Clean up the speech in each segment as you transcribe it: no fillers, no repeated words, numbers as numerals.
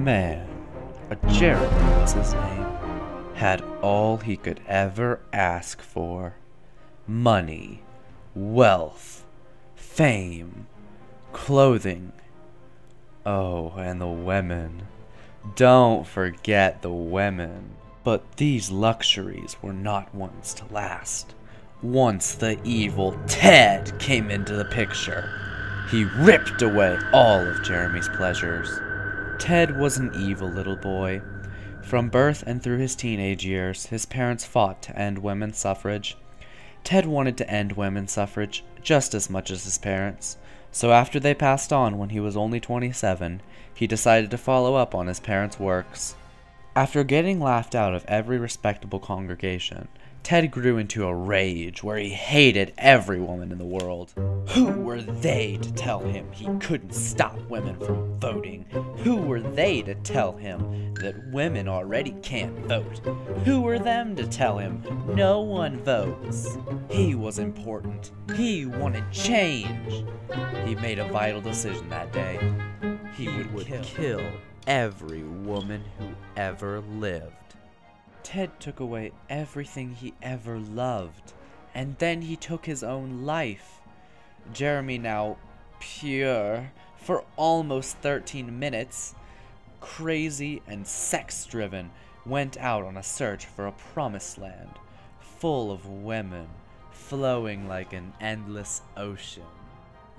man, a Jeremy was his name, had all he could ever ask for. Money, wealth, fame, clothing. Oh, and the women. Don't forget the women. But these luxuries were not ones to last. Once the evil Ted came into the picture, he ripped away all of Jeremy's pleasures. Ted was an evil little boy. From birth and through his teenage years, his parents fought to end women's suffrage. Ted wanted to end women's suffrage just as much as his parents, so after they passed on when he was only 27, he decided to follow up on his parents' works. After getting laughed out of every respectable congregation, Ted grew into a rage where he hated every woman in the world. Who were they to tell him he couldn't stop women from voting? Who were they to tell him that women already can't vote? Who were them to tell him no one votes? He was important. He wanted change. He made a vital decision that day. He would kill every woman who ever lived. Ted took away everything he ever loved, and then he took his own life. Jeremy, now pure for almost 13 minutes, crazy and sex-driven, went out on a search for a promised land, full of women, flowing like an endless ocean.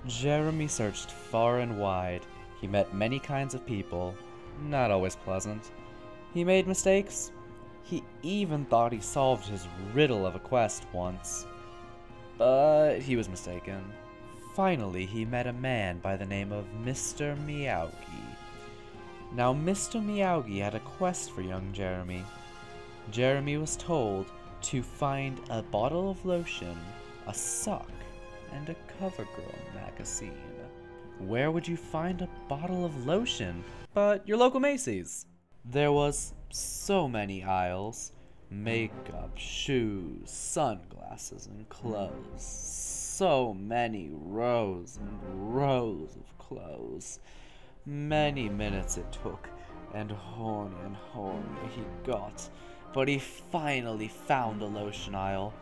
Jeremy searched far and wide. He met many kinds of people, not always pleasant. He made mistakes. He even thought he solved his riddle of a quest once, but he was mistaken. Finally, he met a man by the name of Mr. Miyagi. Now, Mr. Miyagi had a quest for young Jeremy. Jeremy was told to find a bottle of lotion, a sock, and a CoverGirl magazine. Where would you find a bottle of lotion but your local Macy's? There was so many aisles. Makeup, shoes, sunglasses, and clothes. So many rows and rows of clothes. Many minutes it took, and horny he got. But he finally found a lotion aisle.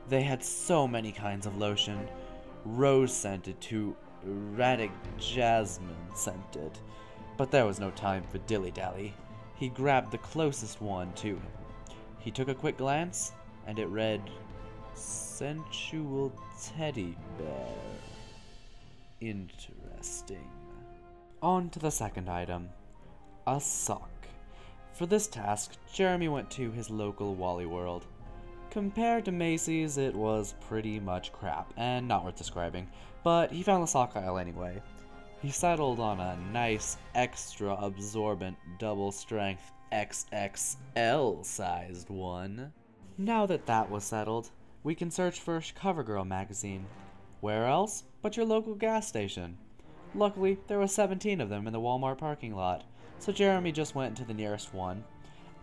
They had so many kinds of lotion. Rose-scented to erratic jasmine-scented. But there was no time for dilly-dally. He grabbed the closest one to him. He took a quick glance, and it read, "Sensual Teddy Bear." Interesting. On to the second item, a sock. For this task, Jeremy went to his local Wally World. Compared to Macy's, it was pretty much crap, and not worth describing, but he found the sock aisle anyway. He settled on a nice, extra absorbent, double-strength XXL-sized one. Now that that was settled, we can search for a CoverGirl magazine. Where else but your local gas station? Luckily, there were 17 of them in the Walmart parking lot, so Jeremy just went to the nearest one.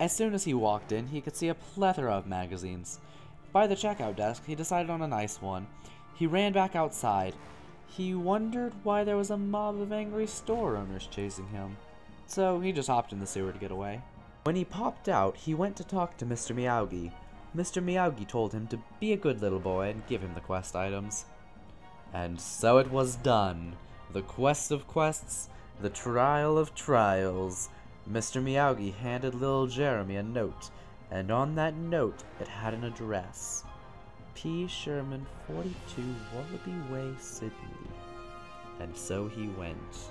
As soon as he walked in, he could see a plethora of magazines. By the checkout desk, he decided on a nice one. He ran back outside. He wondered why there was a mob of angry store owners chasing him, so he just hopped in the sewer to get away. When he popped out, he went to talk to Mr. Miyagi. Mr. Miyagi told him to be a good little boy and give him the quest items. And so it was done. The quest of quests, the trial of trials. Mr. Miyagi handed little Jeremy a note, and on that note it had an address. P. Sherman, 42 Wallaby Way, Sydney. And so he went.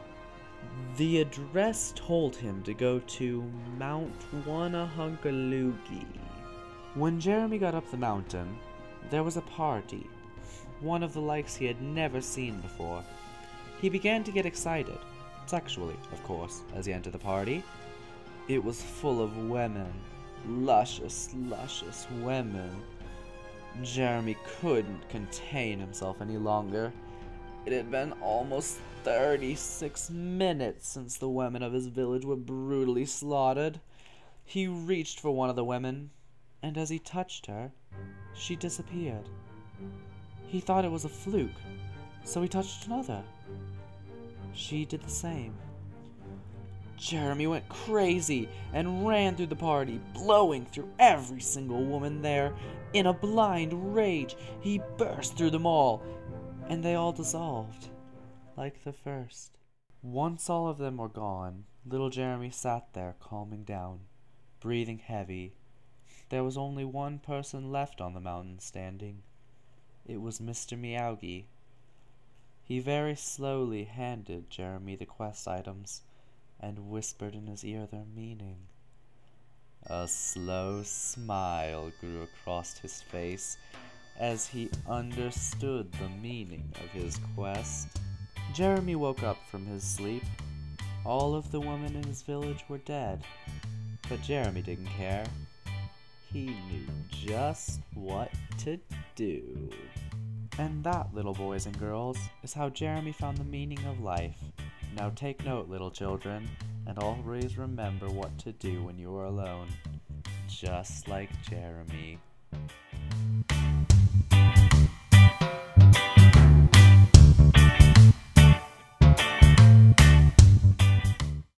The address told him to go to Mount Wannahunkaloogie. When Jeremy got up the mountain, there was a party, one of the likes he had never seen before. He began to get excited, sexually, of course, as he entered the party. It was full of women, luscious, luscious women. Jeremy couldn't contain himself any longer. It had been almost 36 minutes since the women of his village were brutally slaughtered. He reached for one of the women, and as he touched her, she disappeared. He thought it was a fluke, so he touched another. She did the same. Jeremy went crazy and ran through the party, blowing through every single woman there. In a blind rage, he burst through them all, and they all dissolved, like the first. Once all of them were gone, little Jeremy sat there calming down, breathing heavy. There was only one person left on the mountain standing. It was Mr. Meowgie. He very slowly handed Jeremy the quest items and whispered in his ear their meaning. A slow smile grew across his face as he understood the meaning of his quest. Jeremy woke up from his sleep. All of the women in his village were dead, but Jeremy didn't care. He knew just what to do. And that, little boys and girls, is how Jeremy found the meaning of life. Now take note, little children, and always remember what to do when you are alone, just like Jeremy.